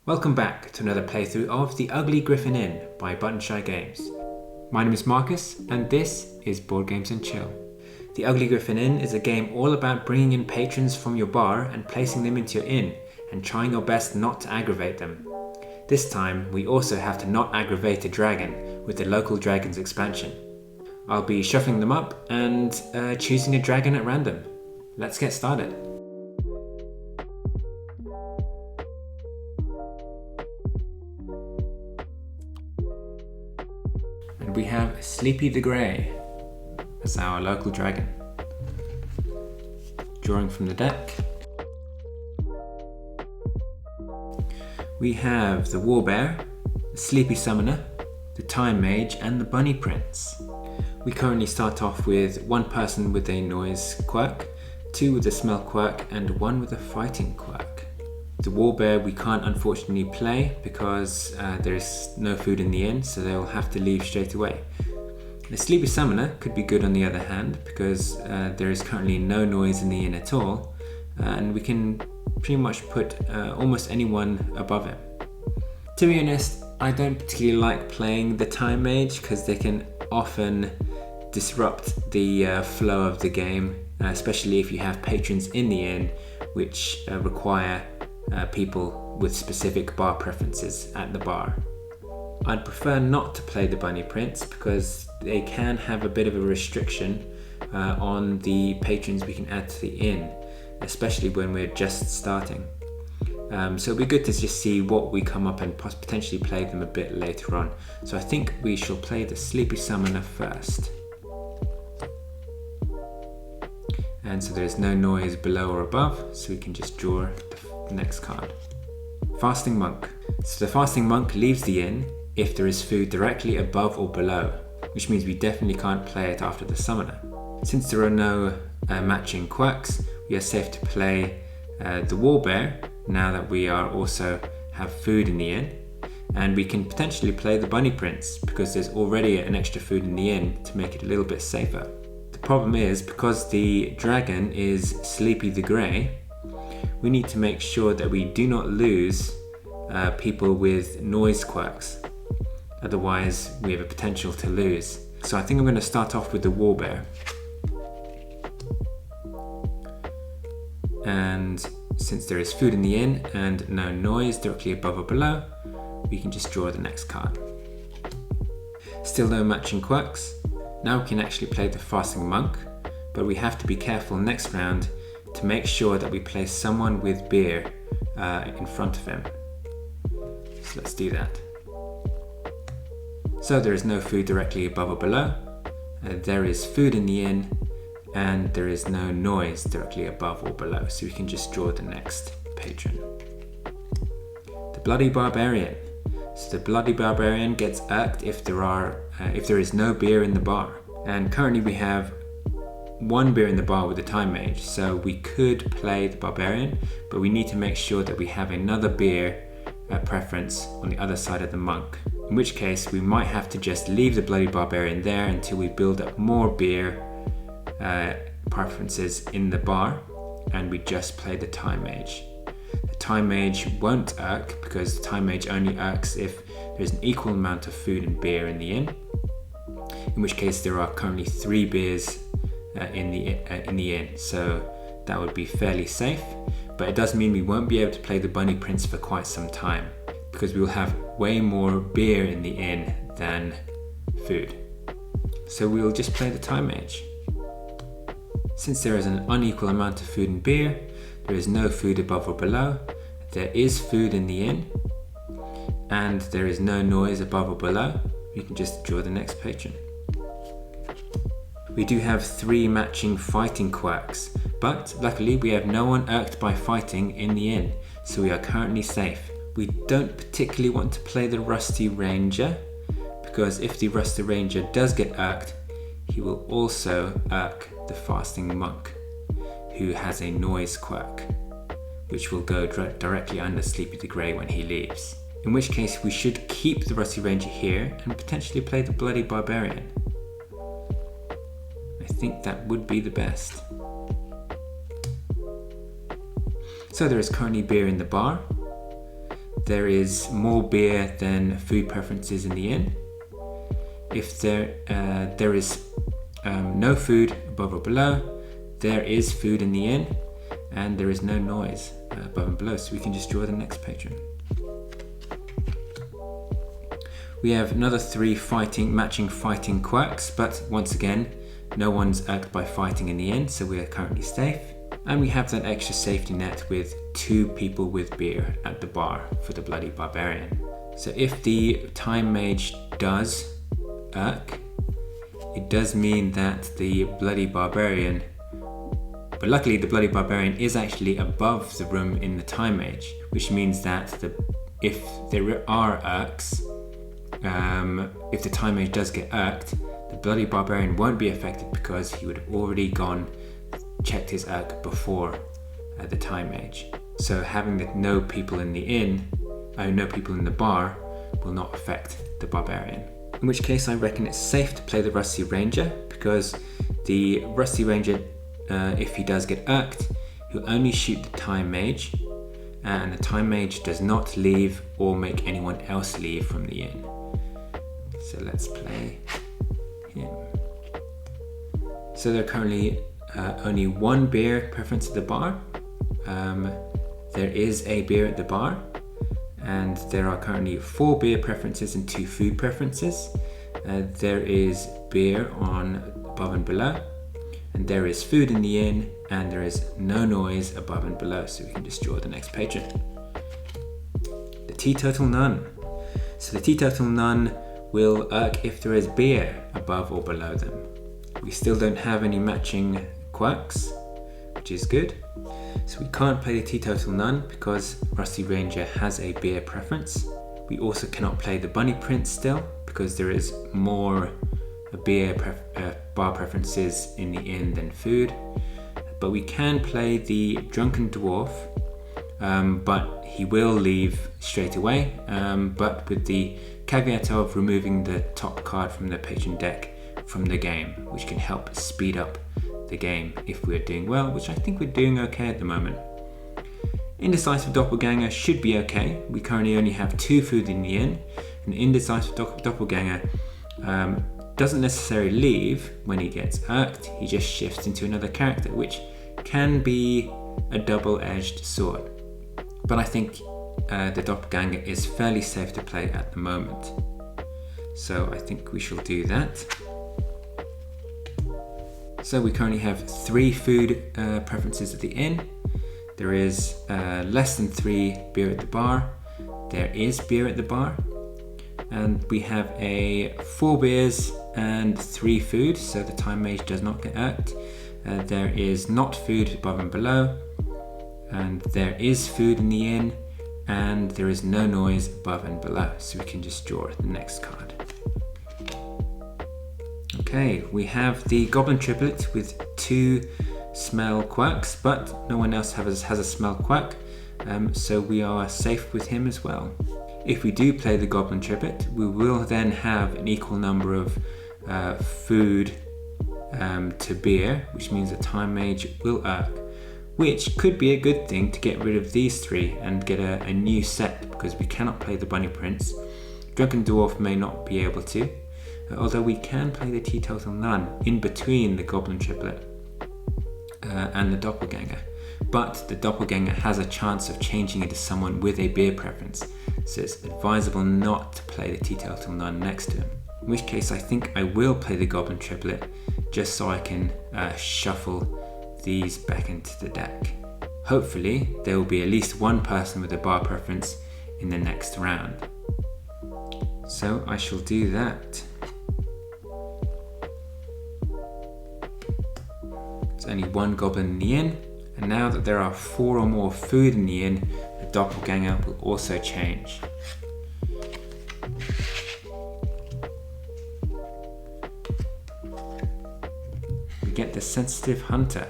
Welcome back to another playthrough of The Ugly Gryphon Inn by Buttonshy Games. My name is Marcus and this is Board Games and Chill. The Ugly Gryphon Inn is a game all about bringing in patrons from your bar and placing them into your inn and trying your best not to aggravate them. This time we also have to not aggravate a dragon with the local dragons expansion. I'll be shuffling them up and choosing a dragon at random. Let's get started. And we have Sleepy the Grey as our local dragon. Drawing from the deck, we have the Warbear, the Sleepy Summoner, the Time Mage and the Bunny Prince. We currently start off with one person with a noise quirk, two with a smell quirk and one with a fighting quirk. The Warbear we can't unfortunately play because there is no food in the inn, so they'll have to leave straight away. The Sleepy Summoner could be good on the other hand because there is currently no noise in the inn at all, and we can pretty much put almost anyone above him. To be honest, I don't particularly like playing the Time Mage because they can often disrupt the flow of the game, especially if you have patrons in the inn which require people with specific bar preferences at the bar. I'd prefer not to play the Bunny Prince because they can have a bit of a restriction on the patrons we can add to the inn, especially when we're just starting. So it'll be good to just see what we come up and potentially play them a bit later on. So I think we shall play the Sleepy Summoner first. And so there's no noise below or above, so we can just draw the next card. Fasting Monk. So the Fasting Monk leaves the inn if there is food directly above or below, which means we definitely can't play it after the Summoner. Since there are no matching quirks, we are safe to play the Warbear now that we are also have food in the inn, and we can potentially play the Bunny Prince because there's already an extra food in the inn to make it a little bit safer. The problem is, because the dragon is Sleepy the Grey, we need to make sure that we do not lose people with noise quirks. Otherwise, we have a potential to lose. So I think I'm going to start off with the Warbear. And since there is food in the inn and no noise directly above or below, we can just draw the next card. Still no matching quirks. Now we can actually play the Fasting Monk, but we have to be careful next round to make sure that we place someone with beer in front of him. So let's do that. So there is no food directly above or below. There is food in the inn and there is no noise directly above or below. So we can just draw the next patron. The Bloody Barbarian. So the Bloody Barbarian gets irked if there is no beer in the bar. And currently we have one beer in the bar with the Time Mage, so we could play the Barbarian, but we need to make sure that we have another beer preference on the other side of the monk. In which case we might have to just leave the Bloody Barbarian there until we build up more beer preferences in the bar, and we just play the Time Mage. The Time Mage won't irk because the Time Mage only irks if there's an equal amount of food and beer in the inn, in which case there are currently 3 beers in the inn, so that would be fairly safe, but it does mean we won't be able to play the Bunny Prince for quite some time because we will have way more beer in the inn than food. So we will just play the Time Mage. Since there is an unequal amount of food and beer, there is no food above or below, there is food in the inn, and there is no noise above or below, we can just draw the next patron. We do have 3 matching fighting quirks, but luckily we have no one irked by fighting in the inn, so we are currently safe. We don't particularly want to play the Rusty Ranger, because if the Rusty Ranger does get irked, he will also irk the Fasting Monk, who has a noise quirk, which will go directly under Sleepy the Grey when he leaves. In which case we should keep the Rusty Ranger here and potentially play the Bloody Barbarian. I think that would be the best. So there is currently beer in the bar. there is more beer than food preferences in the inn. If there is no food above or below, there is food in the inn, and there is no noise above and below. So we can just draw the next patron. We have another 3 matching fighting quirks, but once again, no one's irked by fighting in the inn, so we are currently safe. And we have that extra safety net with 2 people with beer at the bar for the Bloody Barbarian. So if the Time Mage does irk, it does mean that the Bloody Barbarian, but luckily the Bloody Barbarian is actually above the room in the Time Mage, which means that if there are irks, if the Time Mage does get irked, the Bloody Barbarian won't be affected because he would have already checked his irk before the Time Mage. So having no people in the inn, no people in the bar, will not affect the Barbarian. In which case I reckon it's safe to play the Rusty Ranger, because the Rusty Ranger, if he does get irked, he'll only shoot the Time Mage, and the Time Mage does not leave or make anyone else leave from the inn. So let's play him. So there are currently only 1 beer preference at the bar. There is a beer at the bar, and there are currently 4 beer preferences and 2 food preferences. There is beer on above and below, and there is food in the inn, and there is no noise above and below. So we can just draw the next patron. The Teetotal Nun. So the Teetotal Nun will irk if there is beer above or below them. We still don't have any matching quirks, which is good. So we can't play the Teetotal Nun because Rusty Ranger has a beer preference. We also cannot play the Bunny Prince still because there is more bar preferences in the inn than food. But we can play the Drunken Dwarf, but he will leave straight away, but with the caveat of removing the top card from the patron deck from the game, which can help speed up the game if we're doing well, which I think we're doing okay at the moment. Indecisive Doppelganger should be okay. We currently only have 2 food in the inn. An Indecisive Doppelganger doesn't necessarily leave when he gets irked, he just shifts into another character, which can be a double-edged sword. But I think the Doppelganger is fairly safe to play at the moment. So I think we shall do that. So we currently have 3 food preferences at the inn. There is less than 3 beer at the bar. There is beer at the bar. And we have 4 beers and 3 food, so the Time Mage does not get irked. There is not food above and below. And there is food in the inn. And there is no noise above and below. So we can just draw the next card. Okay, we have the Goblin Triplet with 2 smell quirks, but no one else has a smell quirk, so we are safe with him as well. If we do play the Goblin Triplet, we will then have an equal number of food to beer, which means the Time Mage will irk, which could be a good thing to get rid of these 3 and get a new set, because we cannot play the Bunny Prince. Drunken Dwarf may not be able to, although we can play the Teetotal Nun in between the Goblin Triplet and the Doppelganger. But the Doppelganger has a chance of changing into someone with a beer preference, so it's advisable not to play the Teetotal Nun next to him. In which case I think I will play the Goblin Triplet just so I can shuffle these back into the deck. Hopefully there will be at least 1 person with a bar preference in the next round. So I shall do that. There's only 1 goblin in the inn, and now that there are 4 or more food in the inn, the Doppelganger will also change. We get the Sensitive Hunter.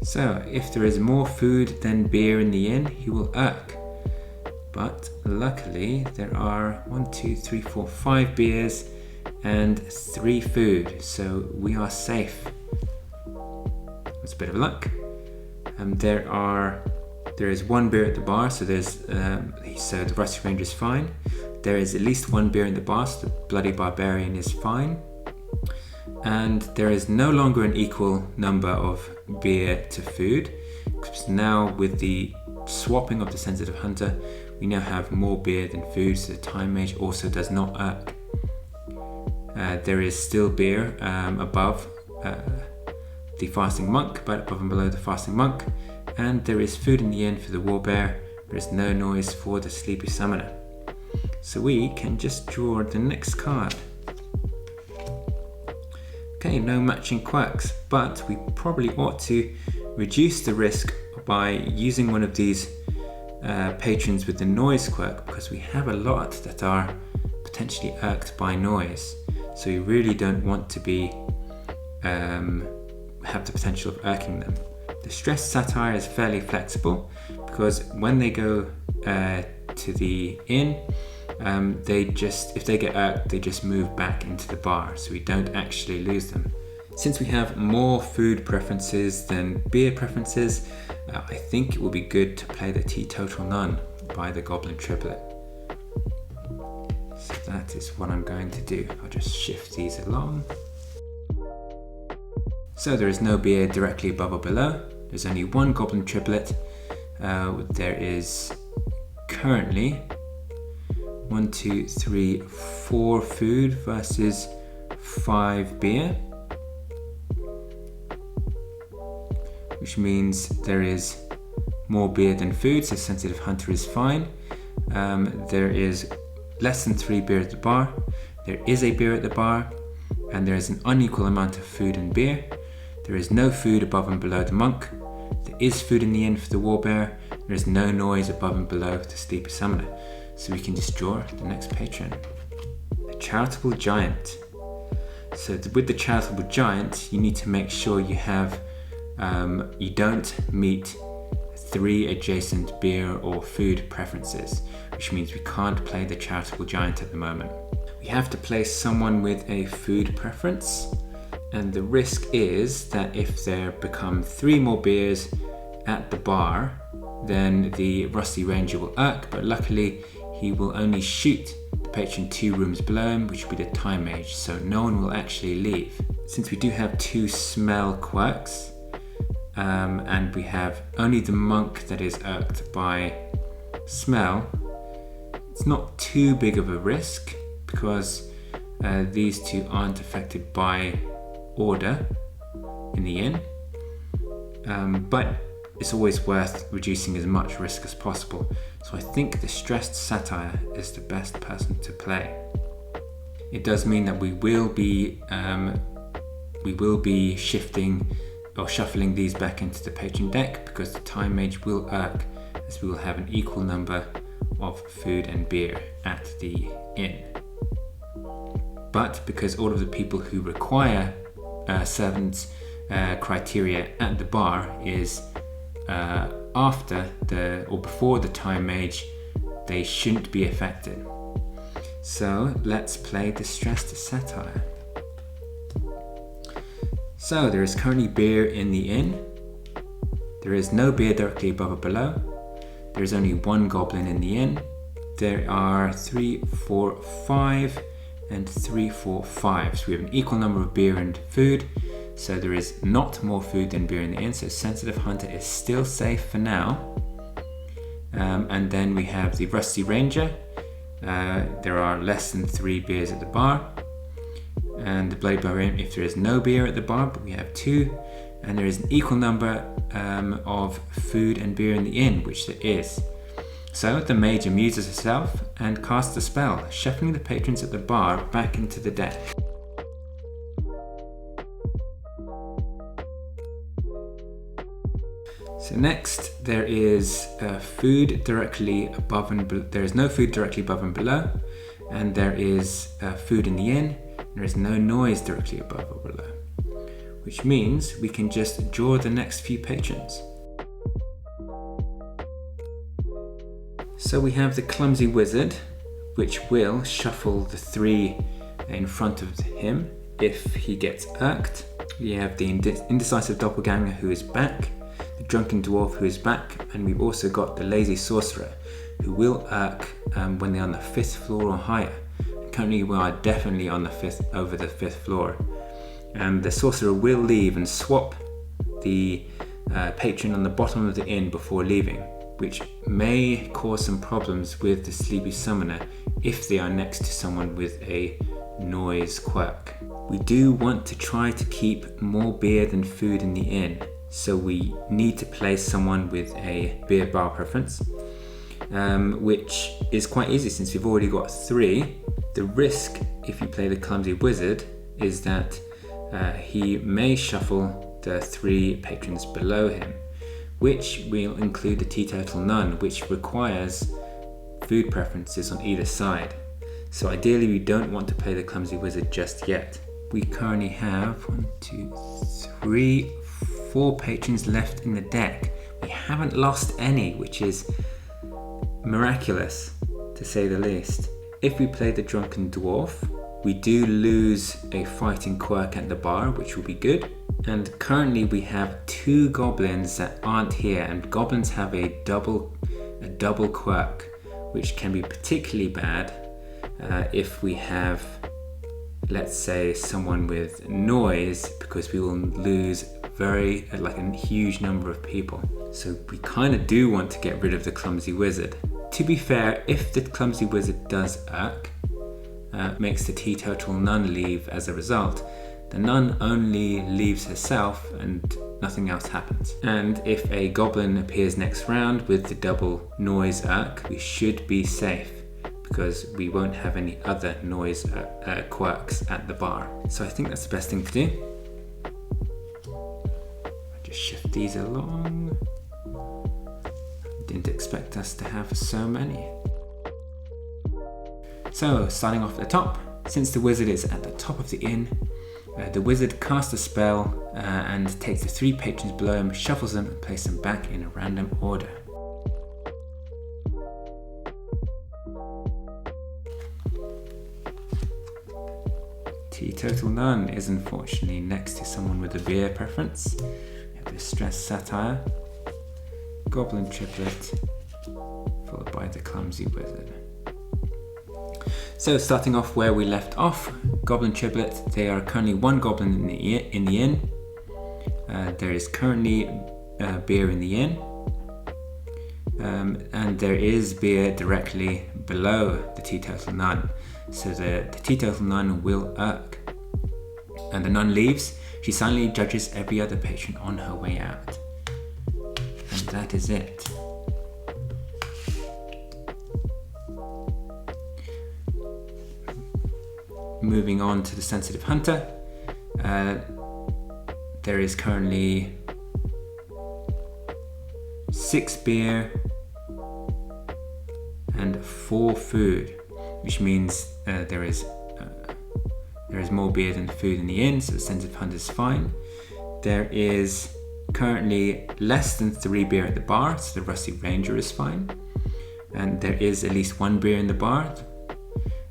So if there is more food than beer in the inn, he will irk. But luckily there are 5 beers and 3 food, so we are safe. That's a bit of luck. There are There is one beer at the bar, so so the Rusty Ranger is fine. There is at least one beer in the bar, so the Bloody Barbarian is fine. And there is no longer an equal number of beer to food, because now with the swapping of the Sensitive Hunter, we now have more beer than food, so the Time Mage also does not irk. There is still beer above the Fasting Monk, but above and below the Fasting Monk, and there is food in the inn for the Warbear. There is no noise for the Sleepy Summoner. So we can just draw the next card. Okay, no matching quirks, but we probably ought to reduce the risk by using one of these patrons with the noise quirk, because we have a lot that are potentially irked by noise. So we really don't want to be have the potential of irking them. The stressed satire is fairly flexible, because when they go to the inn, if they get irked, they just move back into the bar, so we don't actually lose them. Since we have more food preferences than beer preferences, I think it will be good to play the Teetotal Nun by the Goblin Triplet. So that is what I'm going to do. I'll just shift these along. So there is no beer directly above or below. There's only one Goblin Triplet. There is currently 1, 2, 3, 4 food versus 5 beer, which means there is more beer than food, so Sensitive Hunter is fine. There is less than 3 beer at the bar. There is a beer at the bar, and there is an unequal amount of food and beer. There is no food above and below the monk. There is food in the inn for the Warbear. There is no noise above and below the Sleepy Summoner. So we can just draw the next patron. A Charitable Giant. So with the Charitable Giant, you need to make sure you have, you don't meet 3 adjacent beer or food preferences, which means we can't play the Charitable Giant at the moment. We have to play someone with a food preference, and the risk is that if there become 3 more beers at the bar, then the Rusty Ranger will irk, but luckily he will only shoot the patron 2 rooms below him, which will be the Time Mage, so no one will actually leave. Since we do have 2 smell quirks, and we have only the monk that is irked by smell, it's not too big of a risk, because these 2 aren't affected by order in the inn, but it's always worth reducing as much risk as possible. So I think the Stressed Satire is the best person to play. It does mean that we will be shifting or shuffling these back into the patron deck, because the Time Mage will irk, as we will have an equal number of food and beer at the inn. But because all of the people who require servants criteria at the bar is after or before the Time Mage, they shouldn't be affected. So let's play the Stressed Satire. So there is currently beer in the inn. There is no beer directly above or below. There is only 1 goblin in the inn. There are 3, 4, 5 and 3, 4, 5. So we have an equal number of beer and food. So there is not more food than beer in the inn. So Sensitive Hunter is still safe for now. And then we have the Rusty Ranger. There are less than 3 beers at the bar. And the Bloody Barbarian, if there is no beer at the bar, but we have 2. And there is an equal number of food and beer in the inn, which there is. So the mage amuses herself and casts a spell, shuffling the patrons at the bar back into the deck. So next there is food directly above and there is no food directly above and below, and there is food in the inn. There is no noise directly above or below, which means we can just draw the next few patrons. So we have the Clumsy Wizard, which will shuffle the 3 in front of him if he gets irked. We have the Indecisive Doppelganger, who is back. The drunken dwarf who is back, and we've also got the lazy sorcerer who will irk when they're on the 5th floor or higher. Currently we are definitely on over the 5th floor, and the sorcerer will leave and swap the patron on the bottom of the inn before leaving, which may cause some problems with the sleepy summoner if they are next to someone with a noise quirk. We do want to try to keep more beer than food in the inn, so we need to place someone with a beer bar preference, which is quite easy since we've already got 3. The risk if you play the clumsy wizard is that he may shuffle the 3 patrons below him, which will include the teetotal nun, which requires food preferences on either side. So ideally we don't want to play the clumsy wizard just yet. We currently have 4 patrons left in the deck. We haven't lost any, which is miraculous to say the least. If we play the drunken dwarf, we do lose a fighting quirk at the bar, which will be good. And currently we have 2 goblins that aren't here, and goblins have a double quirk, which can be particularly bad if we have, let's say, someone with noise, because we will lose a huge number of people. So we kind of do want to get rid of the clumsy wizard. To be fair, if the clumsy wizard does irk, makes the teetotal nun leave as a result, the nun only leaves herself and nothing else happens. And if a goblin appears next round with the double noise irk, we should be safe, because we won't have any other noise quirks at the bar. So I think that's the best thing to do. Just shift these along. Didn't expect us to have so many. So starting off at the top, since the wizard is at the top of the inn, the wizard casts a spell and takes the 3 patrons below him, shuffles them and places them back in a random order. Teetotal nun is unfortunately next to someone with a beer preference. We have distressed satire, goblin triplet, followed by the clumsy wizard. So starting off where we left off, goblin triplet, there are currently 1 goblin in the inn. There is currently beer in the inn, and there is beer directly below the teetotal nun. So the teetotal nun will irk, and the nun leaves. She silently judges every other patron on her way out, and that is it. Moving on to the sensitive hunter, there is currently 6 beer and 4 food, which means there is more beer than food in the inn, so the sensitive hunter is fine. There is currently less than 3 beer at the bar, so the rusty ranger is fine. And there is at least 1 beer in the bar.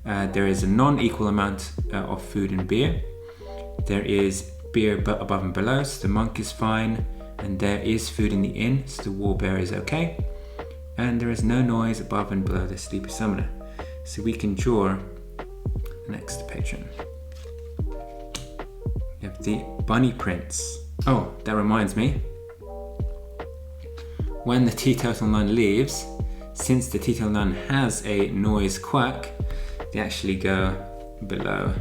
There is a non-equal amount of food and beer. There is beer above and below, so the monk is fine. And there is food in the inn, so the warbearer is okay. And there is no noise above and below the sleepy summoner. So we can draw the next patron. We have the bunny prince. Oh, that reminds me. When the teetotal nun leaves, since the teetotal nun has a noise quirk, they actually go below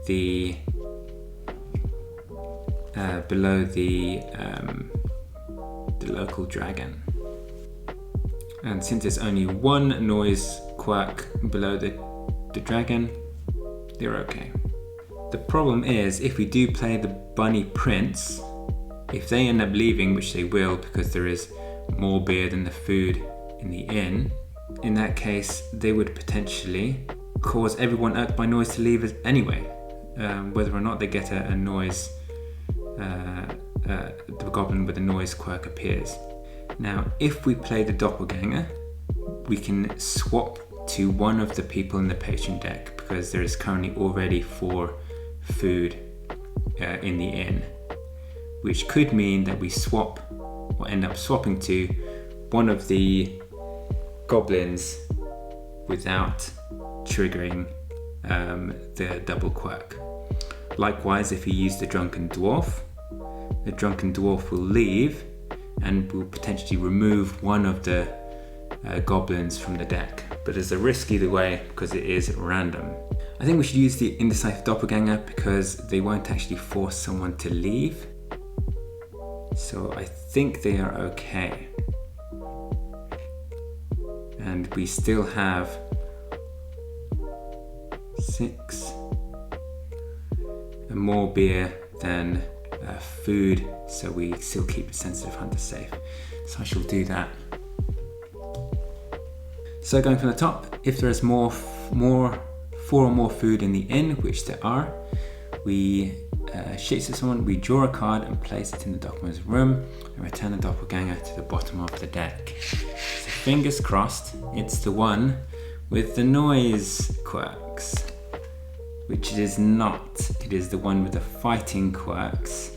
the local dragon. And since there's only 1 noise quirk below the dragon, they're okay. The problem is, if we do play the bunny prince, if they end up leaving, which they will because there is more beer than the food in the inn, in that case they would potentially cause everyone irked by noise to leave anyway, whether or not they get a noise, the goblin with a noise quirk appears. Now if we play the doppelganger, we can swap to one of the people in the patron deck, because there is currently already 4 food in the inn, which could mean that we swap or end up swapping to one of the goblins without triggering the double quirk. Likewise, if you use the drunken dwarf will leave and will potentially remove one of the goblins from the deck, but there's a risk either way because it is random. I think we should use the indecisive doppelganger because they won't actually force someone to leave, so I think they are okay. And we still have 6 and more beer than food, so we still keep the sensitive hunter safe. So I shall do that. So going from the top, if there is 4 or more food in the inn, which there are, we shake to someone, we draw a card and place it in the doppelganger's room and return the doppelganger to the bottom of the deck. So fingers crossed, it's the one with the noise quirks, which it is not. It is the one with the fighting quirks,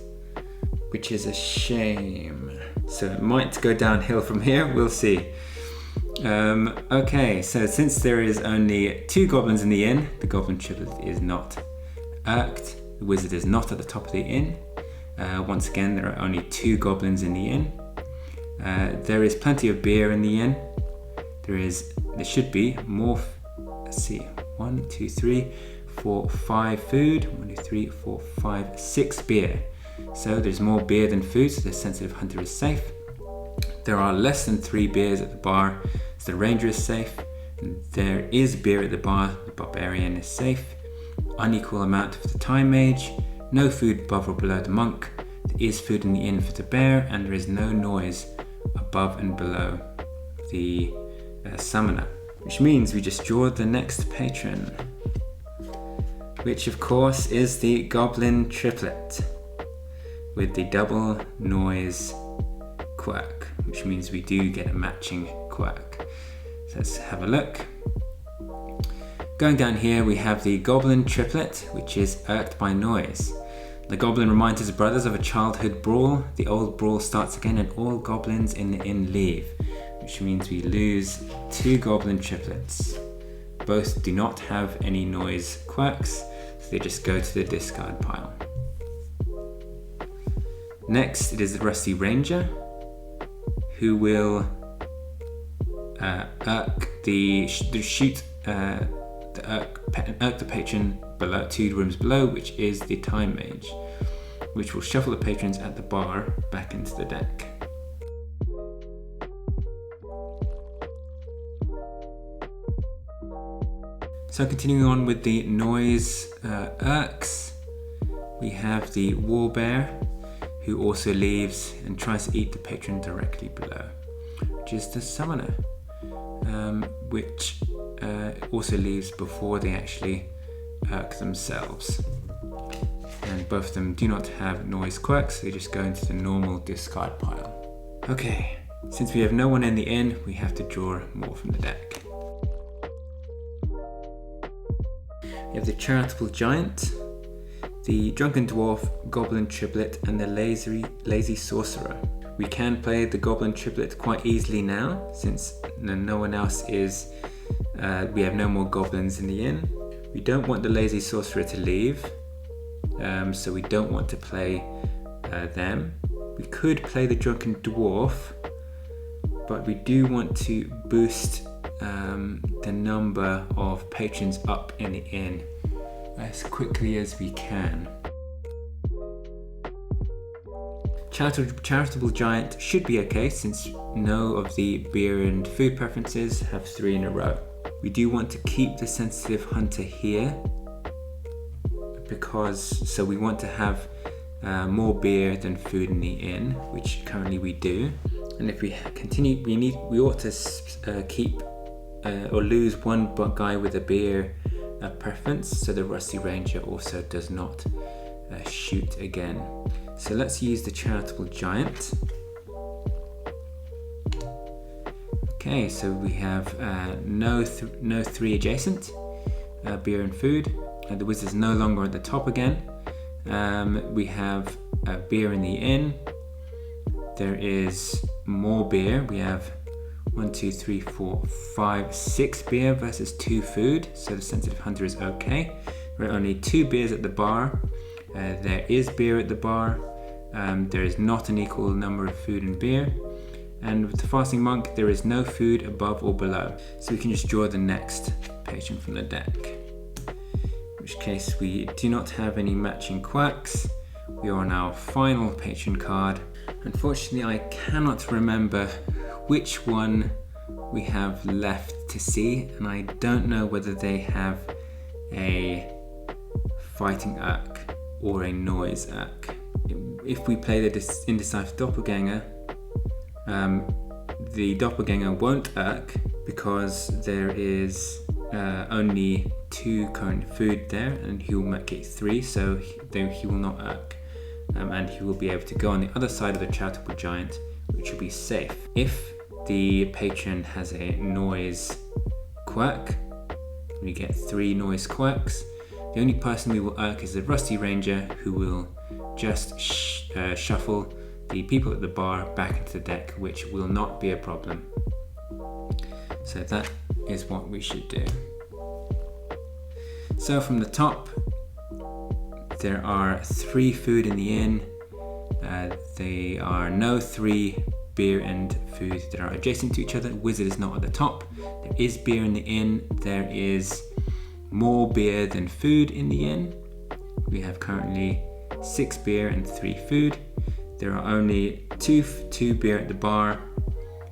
which is a shame. So it might go downhill from here, we'll see. Okay, so since there is only 2 goblins in the inn, the goblin triplet is not irked. The wizard is not at the top of the inn. Once again, there are only 2 goblins in the inn. There is plenty of beer in the inn. There should be more. Let's see, 1, 2, 3, 4, 5 food. 1, 2, 3, 4, 5, 6 beer. So there's more beer than food, so the sensitive hunter is safe. There are less than 3 beers at the bar, so the ranger is safe. And there is beer at the bar, the barbarian is safe. Unequal amount for the time mage. No food above or below the monk. There is food in the inn for the bear, and there is no noise above and below the summoner. Which means we just draw the next patron, which of course is the goblin triplet with the double noise quirk, which means we do get a matching quirk. So let's have a look. Going down here we have the goblin triplet, which is irked by noise. The goblin reminds his brothers of a childhood brawl. The old brawl starts again and all goblins in the inn leave, which means we lose 2 goblin triplets. Both do not have any noise quirks, so they just go to the discard pile. Next, it is the rusty ranger, who will irk the patron below 2 rooms below, which is the time mage, which will shuffle the patrons at the bar back into the deck. So continuing on with the noise irks, we have the warbear, who also leaves and tries to eat the patron directly below, which is the summoner, which also leaves before they actually irk themselves. And both of them do not have noise quirks, they just go into the normal discard pile. Okay, since we have no one in the inn, we have to draw more from the deck. We have the charitable giant, the drunken dwarf, goblin triplet, and the lazy sorcerer. We can play the goblin triplet quite easily now, since no one else is. We have no more goblins in the inn. We don't want the lazy sorcerer to leave, so we don't want to play them. We could play the drunken dwarf, but we do want to boost the number of patrons up in the inn as quickly as we can. Charitable giant should be okay, since no of the beer and food preferences have 3 in a row. We do want to keep the sensitive hunter here, so we want to have more beer than food in the inn, which currently we do. And if we continue, we ought to keep or lose one guy with a beer preference, so the rusty ranger also does not shoot again. So let's use the charitable giant. Okay, so we have no 3 adjacent beer and food. The wizard's no longer at the top again. We have beer in the inn. there is more beer. We have 1, 2, 3, 4, 5, 6 beer versus 2 food, so the sensitive hunter is okay. There are only 2 beers at the bar. There is beer at the bar. There is not an equal number of food and beer. And with the fasting monk, there is no food above or below. So we can just draw the next patron from the deck. In which case we do not have any matching quirks. We are on our final patron card. Unfortunately, I cannot remember which one we have left to see, and I don't know whether they have a fighting urk or a noise urk. If we play the indecisive doppelganger, the doppelganger won't urk because there is only 2 current food there, and he will make it 3, so he will not urk, and he will be able to go on the other side of the charitable giant, which will be safe. If the patron has a noise quirk, we get 3 noise quirks. The only person we will irk is the Rusty Ranger, who will just shuffle the people at the bar back into the deck, which will not be a problem. So that is what we should do. So from the top, there are 3 food in the inn. There are no 3 beer and food that are adjacent to each other. Wizard is not at the top. There is beer in the inn. There is more beer than food in the inn. We have currently 6 beer and 3 food. There are only 2 beer at the bar.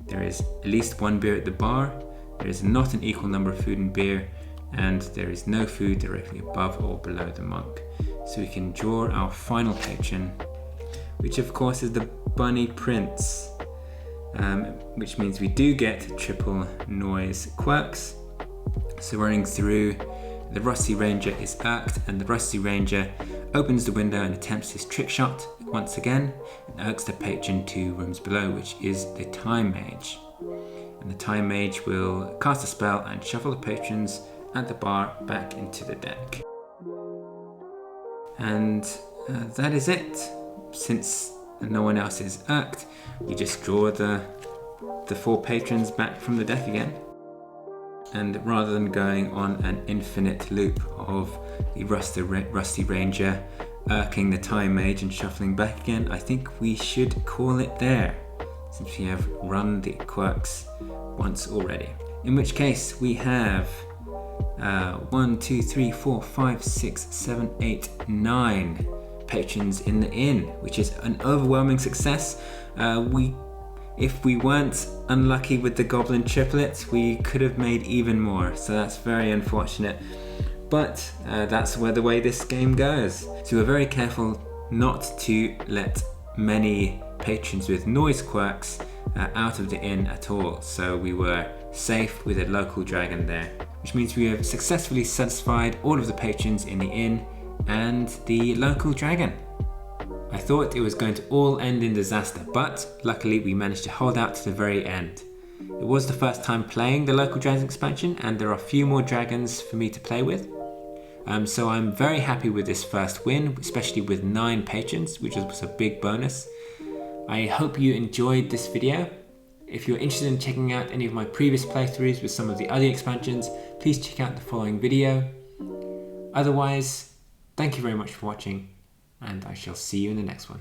There is at least 1 beer at the bar. There is not an equal number of food and beer, and there is no food directly above or below the monk. So we can draw our final patron, which of course is the Bunny Prince, which means we do get triple noise quirks. So running through, the Rusty Ranger is irked, and the Rusty Ranger opens the window and attempts his trick shot once again, and irks the patron 2 rooms below, which is the Time Mage. And the Time Mage will cast a spell and shuffle the patrons at the bar back into the deck. And that is it. Since no one else is irked, we just draw the 4 patrons back from the deck again. And rather than going on an infinite loop of the Rusty Ranger irking the Time Mage and shuffling back again, I think we should call it there, since we have run the quirks once already. In which case we have 1, 2, 3, 4, 5, 6, 7, 8, 9 patrons in the inn, which is an overwhelming success. If we weren't unlucky with the goblin triplets, we could have made even more, so that's very unfortunate. But that's the way this game goes. So we're very careful not to let many patrons with noise quirks out of the inn at all. So we were safe with a local dragon there, which means we have successfully satisfied all of the patrons in the inn and the local dragon. I thought it was going to all end in disaster, but luckily we managed to hold out to the very end. It was the first time playing the local dragons expansion, and there are a few more dragons for me to play with. So I'm very happy with this first win, especially with 9 patrons, which was a big bonus. I hope you enjoyed this video. If you're interested in checking out any of my previous playthroughs with some of the other expansions, please check out the following video. Otherwise, thank you very much for watching, and I shall see you in the next one.